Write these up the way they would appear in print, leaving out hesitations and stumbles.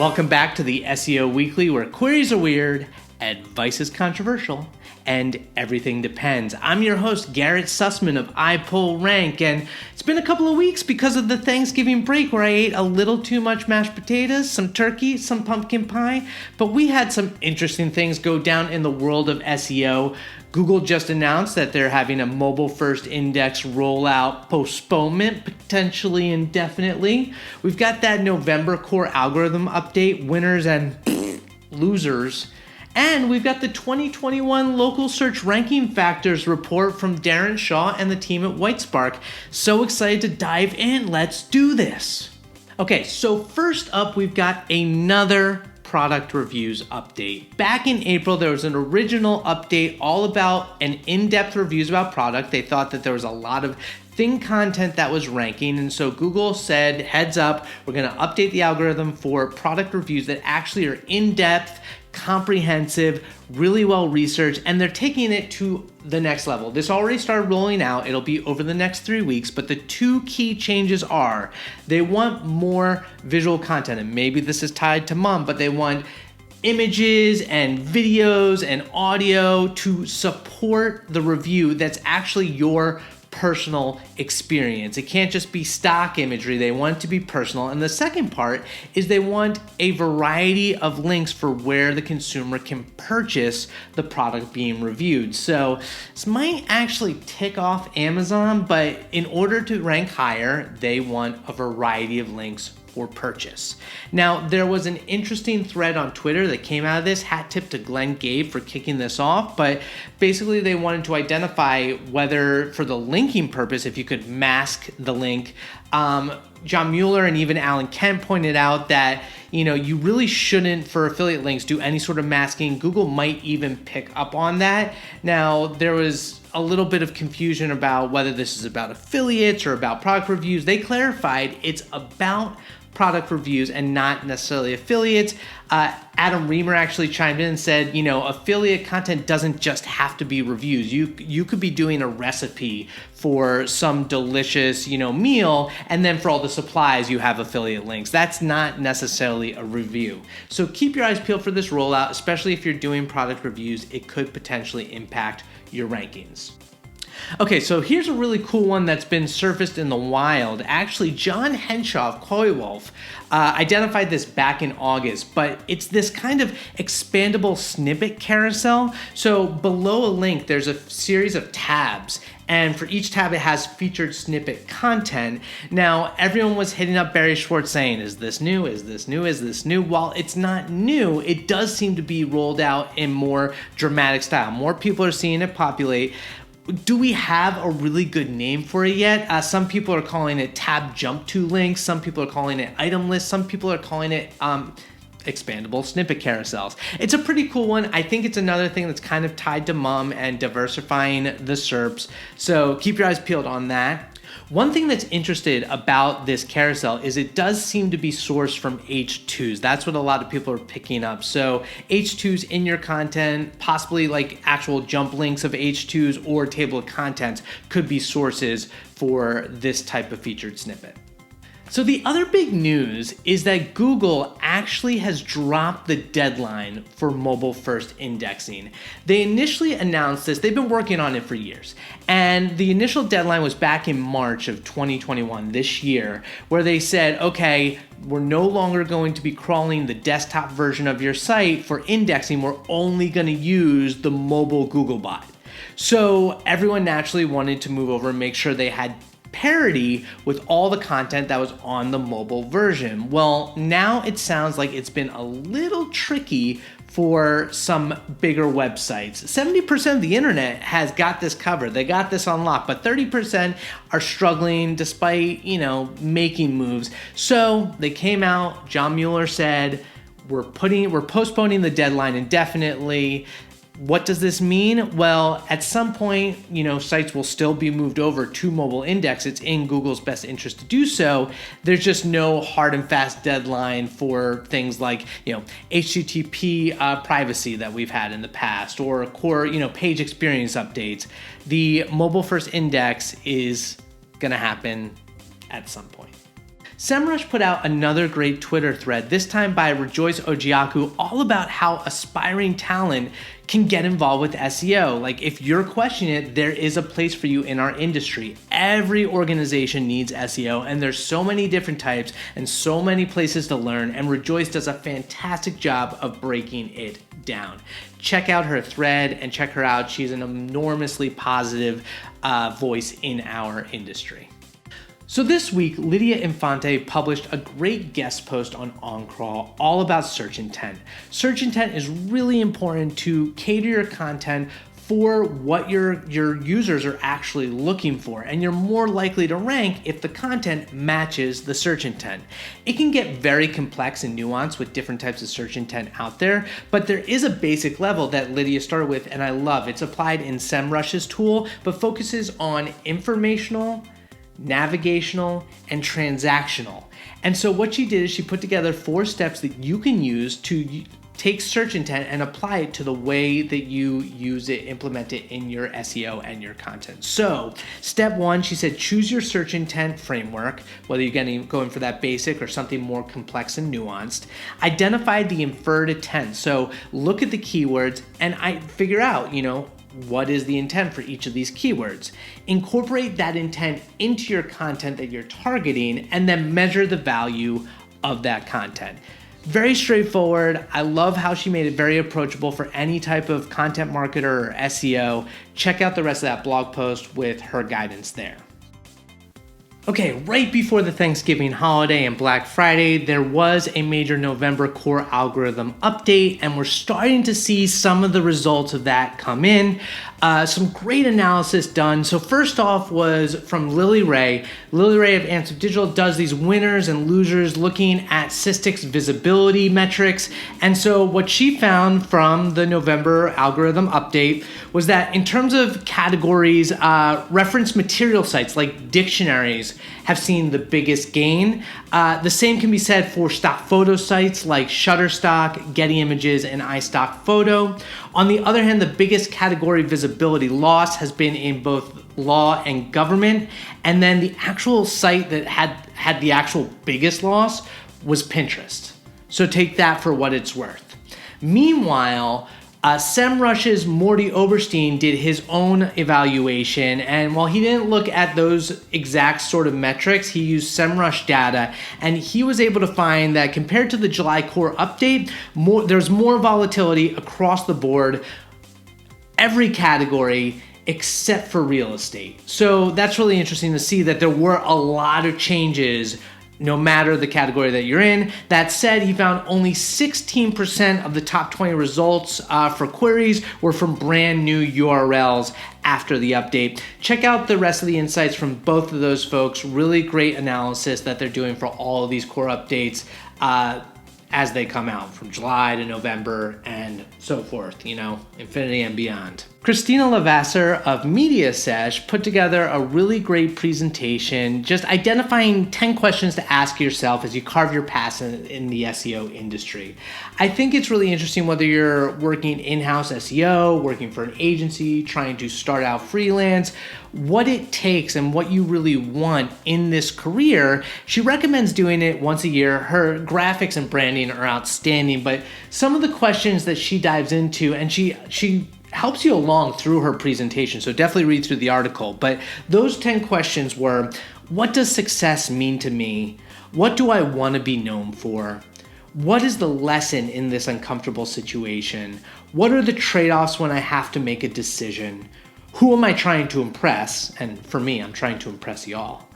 Welcome back to the SEO Weekly, where queries are weird, advice is controversial, and everything depends. I'm your host, Garrett Sussman of iPullrank, and it's been a couple of weeks because of the Thanksgiving break where I ate a little too much mashed potatoes, some turkey, some pumpkin pie, but we had some interesting things go down in the world of SEO. Google just announced that they're having a mobile-first index rollout postponement, potentially indefinitely. We've got that November core algorithm update, winners and losers. And we've got the 2021 local search ranking factors report from Darren Shaw and the team at WhiteSpark. So excited to dive in. Let's do this. Okay, so first up, we've got another product reviews update. Back in April, there was an original update all about an in-depth reviews about product. They thought that there was a lot of thin content that was ranking, and so Google said, heads up, we're going to update the algorithm for product reviews that actually are in-depth, comprehensive, really well researched, and they're taking it to the next level. This already started rolling out. It'll be over the next 3 weeks, but the two key changes are they want more visual content, and maybe this is tied to mom, but they want images and videos and audio to support the review that's actually your personal experience. It can't just be stock imagery. They want it to be personal. And the second part is they want a variety of links for where the consumer can purchase the product being reviewed. So this might actually tick off Amazon, but in order to rank higher, they want a variety of links for purchase. Now, there was an interesting thread on Twitter that came out of this. Hat tip to Glenn Gabe for kicking this off, but basically they wanted to identify whether for the linking purpose, if you could mask the link. John Mueller and even Alan Kent pointed out that, you really shouldn't, for affiliate links, do any sort of masking. Google might even pick up on that. Now, there was a little bit of confusion about whether this is about affiliates or about product reviews. They clarified it's about product reviews and not necessarily affiliates. Adam Reamer actually chimed in and said, affiliate content doesn't just have to be reviews. You could be doing a recipe for some delicious, meal, and then for all the supplies you have affiliate links. That's not necessarily a review. So keep your eyes peeled for this rollout, especially if you're doing product reviews. It could potentially impact your rankings. Okay, so here's a really cool one that's been surfaced in the wild. Actually, John Henshaw of Coywolf identified this back in August, but it's this kind of expandable snippet carousel. So below a link, there's a series of tabs, and for each tab, it has featured snippet content. Now, everyone was hitting up Barry Schwartz saying, is this new? Is this new? Is this new? While it's not new, it does seem to be rolled out in more dramatic style. More people are seeing it populate. Do we have a really good name for it yet? Some people are calling it tab jump to links. Some people are calling it item list. Some people are calling it expandable snippet carousels. It's a pretty cool one. I think it's another thing that's kind of tied to mom and diversifying the SERPs. So keep your eyes peeled on that. One thing that's interesting about this carousel is it does seem to be sourced from H2s. That's what a lot of people are picking up. So H2s in your content, possibly like actual jump links of H2s or table of contents could be sources for this type of featured snippet. So the other big news is that Google actually has dropped the deadline for mobile-first indexing. They initially announced this, they've been working on it for years, and the initial deadline was back in March of 2021, this year, where they said, okay, we're no longer going to be crawling the desktop version of your site for indexing, we're only going to use the mobile Googlebot. So everyone naturally wanted to move over and make sure they had parity with all the content that was on the mobile version. Well, now it sounds like it's been a little tricky for some bigger websites. 70% of the internet has got this covered. They got this on lock, but 30% are struggling despite, making moves. So they came out, John Mueller said, we're postponing the deadline indefinitely. What does this mean? Well, at some point, sites will still be moved over to mobile index. It's in Google's best interest to do so. There's just no hard and fast deadline for things like, HTTP privacy that we've had in the past, or core, page experience updates. The mobile first index is going to happen at some point. SEMrush put out another great Twitter thread, this time by Rejoice Ojiaku, all about how aspiring talent can get involved with SEO. Like, if you're questioning it, there is a place for you in our industry. Every organization needs SEO, and there's so many different types and so many places to learn, and Rejoice does a fantastic job of breaking it down. Check out her thread and check her out. She's an enormously positive voice in our industry. So this week, Lidia Infante published a great guest post on OnCrawl all about search intent. Search intent is really important to cater your content for what your users are actually looking for, and you're more likely to rank if the content matches the search intent. It can get very complex and nuanced with different types of search intent out there, but there is a basic level that Lidia started with, and I love. It's applied in SEMrush's tool, but focuses on informational, navigational, and transactional. And so what she did is she put together 4 steps that you can use to take search intent and apply it to the way that you use it, implement it in your SEO and your content. So step 1, she said, choose your search intent framework, whether you're going for that basic or something more complex and nuanced. Identify the inferred intent. So look at the keywords and figure out, what is the intent for each of these keywords? Incorporate that intent into your content that you're targeting, and then measure the value of that content. Very straightforward. I love how she made it very approachable for any type of content marketer or SEO. Check out the rest of that blog post with her guidance there. Okay, right before the Thanksgiving holiday and Black Friday, there was a major November core algorithm update, and we're starting to see some of the results of that come in. Some great analysis done. So first off was from Lily Ray. Lily Ray of Answer Digital does these winners and losers looking at Sistrix visibility metrics. And so what she found from the November algorithm update was that in terms of categories, reference material sites like dictionaries have seen the biggest gain. The same can be said for stock photo sites like Shutterstock, Getty Images, and iStock Photo. On the other hand, the biggest category visibility loss has been in both law and government. And then the actual site that had the actual biggest loss was Pinterest. So take that for what it's worth. Meanwhile, SEMrush's Mordy Oberstein did his own evaluation, and while he didn't look at those exact sort of metrics, he used SEMrush data, and he was able to find that compared to the July core update, there's more volatility across the board, every category except for real estate. So that's really interesting to see that there were a lot of changes no matter the category that you're in. That said, he found only 16% of the top 20 results for queries were from brand new URLs after the update. Check out the rest of the insights from both of those folks. Really great analysis that they're doing for all of these core updates as they come out from July to November and so forth, infinity and beyond. Christina LeVasseur of Media Sesh put together a really great presentation just identifying 10 questions to ask yourself as you carve your path in the SEO industry. I think it's really interesting whether you're working in-house SEO, working for an agency, trying to start out freelance, what it takes and what you really want in this career. She recommends doing it once a year. Her graphics and branding are outstanding, but some of the questions that she dives into, and she helps you along through her presentation, so definitely read through the article. But those 10 questions were, what does success mean to me? What do I want to be known for? What is the lesson in this uncomfortable situation? What are the trade-offs when I have to make a decision? Who am I trying to impress? And for me, I'm trying to impress y'all.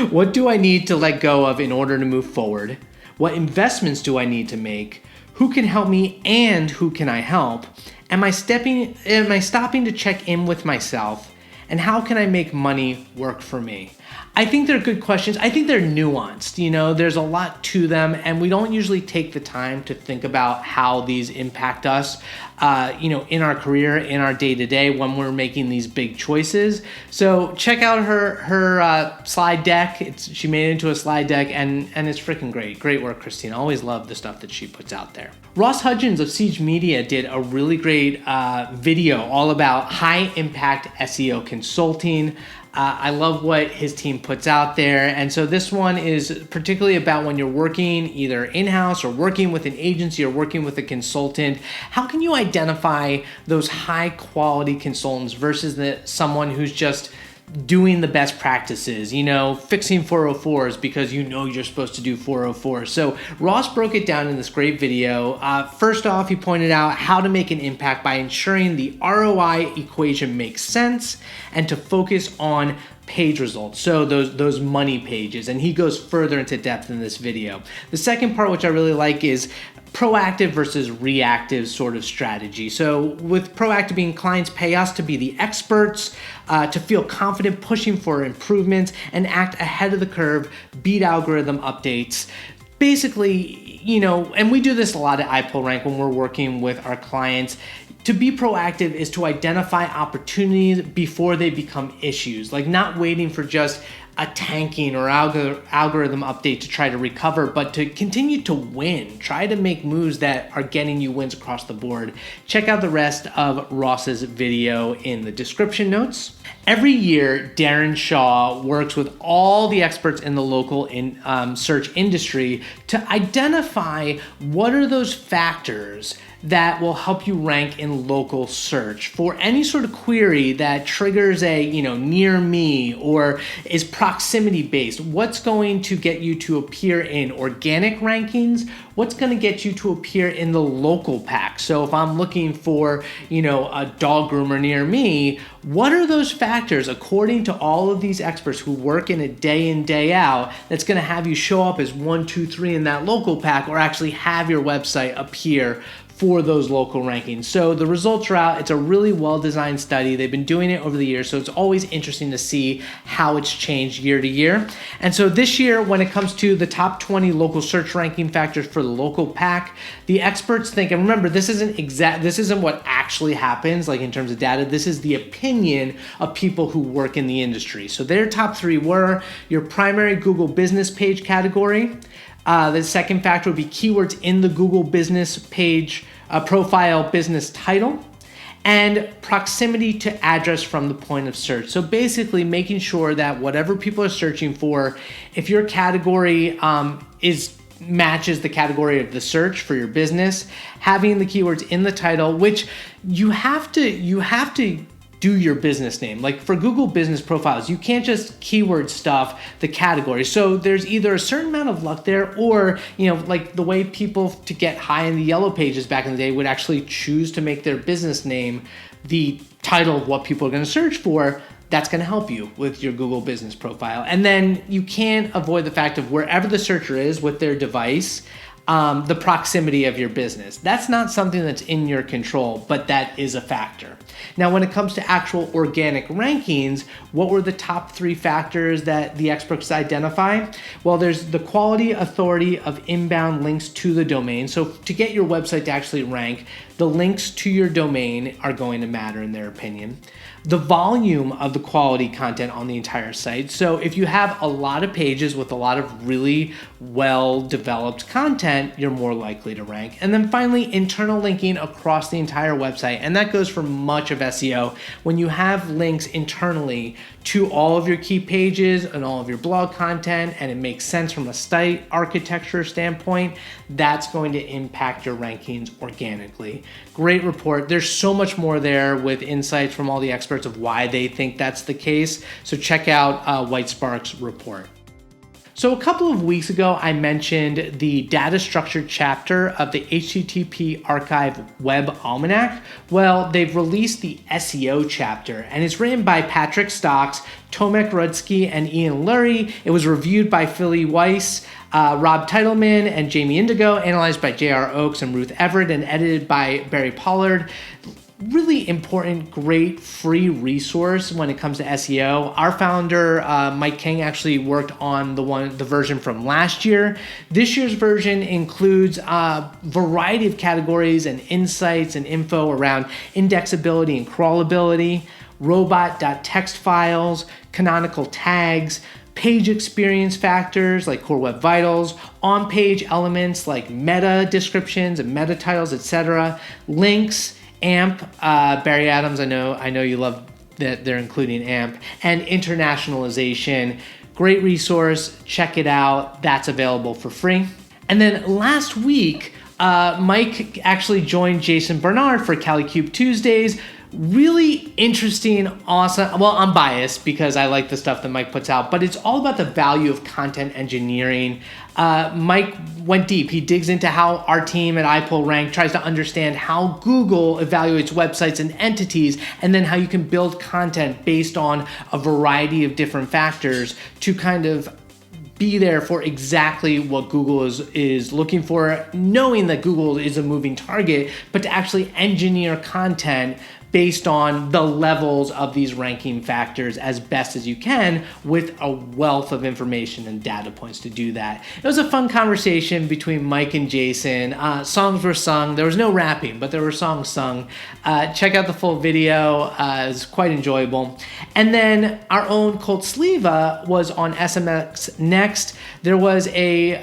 What do I need to let go of in order to move forward? What investments do I need to make? Who can help me and who can I help? Am I stopping to check in with myself? And how can I make money work for me? I think they're good questions. I think they're nuanced. There's a lot to them, and we don't usually take the time to think about how these impact us, in our career, in our day-to-day when we're making these big choices. So check out her slide deck. She made it into a slide deck, and it's freaking great. Great work, Christina. Always love the stuff that she puts out there. Ross Hudgeons of Siege Media did a really great video all about high-impact SEO consulting. I love what his team puts out there. And so this one is particularly about when you're working either in-house or working with an agency or working with a consultant. How can you identify those high quality consultants versus someone who's just doing the best practices, fixing 404s because you're supposed to do 404s. So Ross broke it down in this great video. First off, he pointed out how to make an impact by ensuring the ROI equation makes sense and to focus on page results, so those money pages, and he goes further into depth in this video. The second part, which I really like, is proactive versus reactive sort of strategy. So with proactive being clients pay us to be the experts, to feel confident pushing for improvements and act ahead of the curve, beat algorithm updates. Basically, and we do this a lot at iPullrank when we're working with our clients. To be proactive is to identify opportunities before they become issues, like not waiting for just a tanking or algorithm update to try to recover, but to continue to win. Try to make moves that are getting you wins across the board. Check out the rest of Ross's video in the description notes. Every year, Darren Shaw works with all the experts in the local search industry to identify what are those factors that will help you rank in local search for any sort of query that triggers a, near me or is proximity based. What's going to get you to appear in organic rankings? What's going to get you to appear in the local pack? So if I'm looking for, a dog groomer near me, what are those factors according to all of these experts who work in it day in, day out that's going to have you show up as 1, 2, 3 in that local pack or actually have your website appear for those local rankings? So the results are out. It's a really well-designed study. They've been doing it over the years, so it's always interesting to see how it's changed year to year. And so this year, when it comes to the top 20 local search ranking factors for the local pack, the experts think, and remember, this isn't what actually happens, like in terms of data. This is the opinion of people who work in the industry. So their top 3 were your primary Google business page category. The second factor would be keywords in the Google business page profile business title, and proximity to address from the point of search. So basically making sure that whatever people are searching for, if your category matches the category of the search for your business, having the keywords in the title, which you have to do your business name. Like for Google business profiles, you can't just keyword stuff the category. So there's either a certain amount of luck there or, like the way people to get high in the yellow pages back in the day would actually choose to make their business name the title of what people are going to search for. That's going to help you with your Google business profile. And then you can't avoid the fact of wherever the searcher is with their device, the proximity of your business. That's not something that's in your control, but that is a factor. Now, when it comes to actual organic rankings, what were the top 3 factors that the experts identify? Well, there's the quality, authority of inbound links to the domain. So to get your website to actually rank, the links to your domain are going to matter in their opinion. The volume of the quality content on the entire site. So if you have a lot of pages with a lot of really well-developed content, you're more likely to rank. And then finally, internal linking across the entire website. And that goes for much of SEO. When you have links internally to all of your key pages and all of your blog content, and it makes sense from a site architecture standpoint, that's going to impact your rankings organically. Great report. There's so much more there with insights from all the experts of why they think that's the case. So check out WhiteSpark's report. So a couple of weeks ago, I mentioned the data structure chapter of the HTTP Archive Web Almanac. Well, they've released the SEO chapter, and it's written by Patrick Stox, Tomek, Rudzki, and Ian Lurie. It was reviewed by Philly Weiss, Rob Titleman, and Jamie Indigo, analyzed by J.R. Oakes and Ruth Everett, and edited by Barry Pollard. Really important, great free resource when it comes to SEO. Our founder, Mike King, actually worked on the version from last year. This year's version includes a variety of categories and insights and info around indexability and crawlability, robot.txt files, canonical tags, page experience factors like Core Web Vitals, on-page elements like meta descriptions and meta titles, etc., links, AMP, Barry Adams, I know you love that they're including AMP, and internationalization. Great resource. Check it out. That's available for free. And then last week, Mike actually joined Jason Barnard for Kalicube Tuesdays. Really interesting, awesome. Well, I'm biased because I like the stuff that Mike puts out, but it's all about the value of content engineering. Mike went deep. He digs into how our team at iPullrank tries to understand how Google evaluates websites and entities, and then how you can build content based on a variety of different factors to kind of be there for exactly what Google is looking for, knowing that Google is a moving target, but to actually engineer content based on the levels of these ranking factors as best as you can with a wealth of information and data points to do that. It was a fun conversation between Mike and Jason. Songs were sung. There was no rapping, but there were songs sung. Check out the full video. It was quite enjoyable. And then our own Colt Sliva was on SMX Next. There was a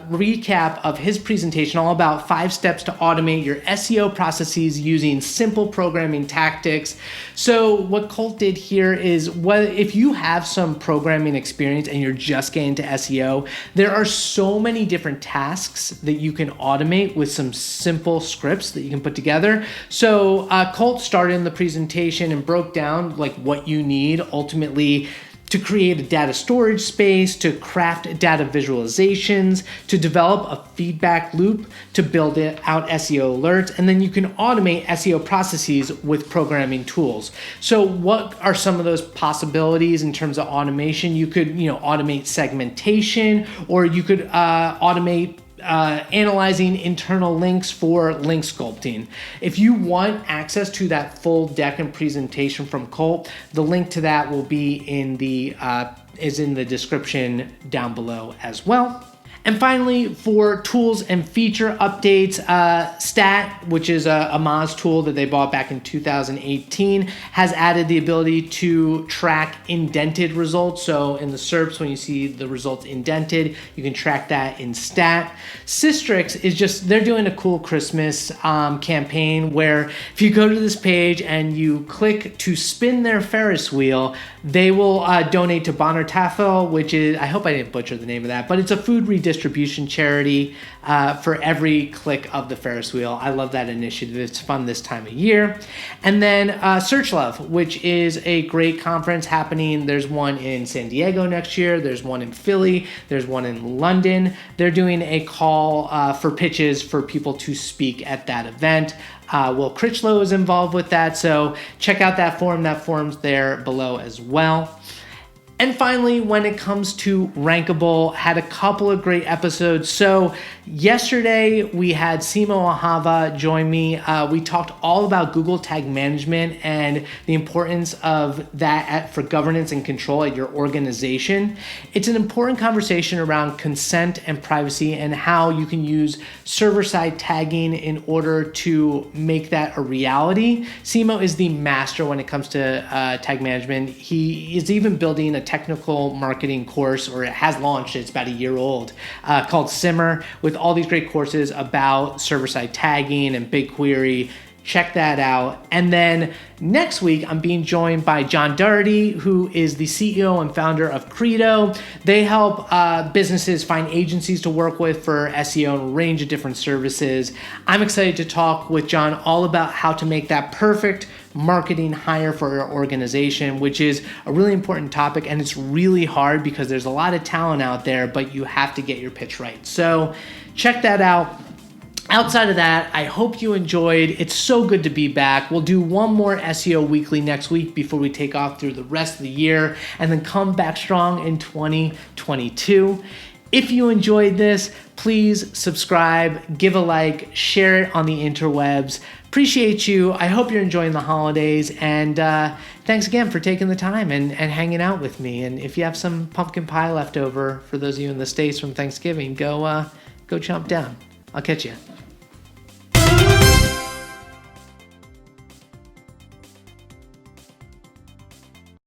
recap of his presentation all about 5 steps to automate your SEO processes using simple programming tactics. So what Colt did here is, if you have some programming experience and you're just getting to SEO, there are so many different tasks that you can automate with some simple scripts that you can put together. So Colt started in the presentation and broke down like what you need ultimately to create a data storage space, to craft data visualizations, to develop a feedback loop, to build out SEO alerts, and then you can automate SEO processes with programming tools. So what are some of those possibilities in terms of automation? You could, automate segmentation, or you could automate analyzing internal links for link sculpting. If you want access to that full deck and presentation from Colt, the link to that will be in the description down below as well. And finally, for tools and feature updates, Stat, which is a Moz tool that they bought back in 2018, has added the ability to track indented results. So in the SERPs, when you see the results indented, you can track that in Stat. Sistrix is they're doing a cool Christmas campaign where if you go to this page and you click to spin their Ferris wheel, they will donate to Barnard, which is, I hope I didn't butcher the name of that, but it's a food redistribution charity for every click of the Ferris wheel. I love that initiative. It's fun this time of year. And then Search Love, which is a great conference happening. There's one in San Diego next year. There's one in Philly. There's one in London. They're doing a call for pitches for people to speak at that event. Will Critchlow is involved with that, so check out that forum. That forum's there below as well. And finally, when it comes to Rankable, had a couple of great episodes. So yesterday we had Simo Ahava join me. We talked all about Google Tag Management and the importance of that for governance and control at your organization. It's an important conversation around consent and privacy and how you can use server-side tagging in order to make that a reality. Simo is the master when it comes to tag management. He is even building a technical marketing course, or it has launched, it's about a year old, called Simmer, with all these great courses about server-side tagging and BigQuery. Check that out. And then next week, I'm being joined by John Doherty, who is the CEO and founder of Credo. They help businesses find agencies to work with for SEO and a range of different services. I'm excited to talk with John all about how to make that perfect marketing hire for your organization, which is a really important topic, and it's really hard because there's a lot of talent out there, but you have to get your pitch right. So check that out. Outside of that, I hope you enjoyed. It's so good to be back. We'll do one more SEO Weekly next week before we take off through the rest of the year and then come back strong in 2022. If you enjoyed this, please subscribe, give a like, share it on the interwebs. Appreciate you. I hope you're enjoying the holidays, and thanks again for taking the time and hanging out with me. And if you have some pumpkin pie left over, for those of you in the States from Thanksgiving, go chomp down. I'll catch you.